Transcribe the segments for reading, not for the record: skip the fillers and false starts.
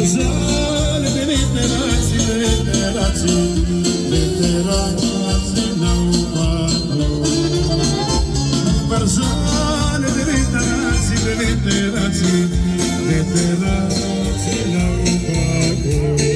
Barzale de veterați, veterați, veterați n-au bani. Barzale de veterați, veterați, veterați n-au bani.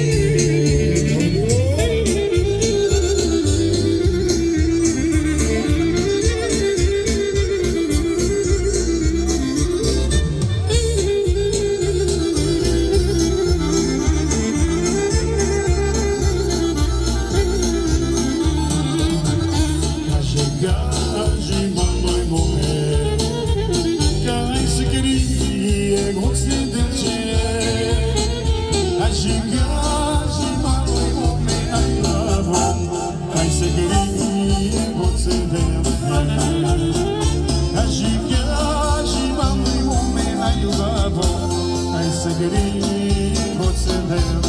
Gaji mamãe morrer, cai se queria você deixar. A gaji mamãe morrer, ai lavo, cai se queria você deixar. A gaji mamãe morrer, ai lavo, cai se queria você deixar.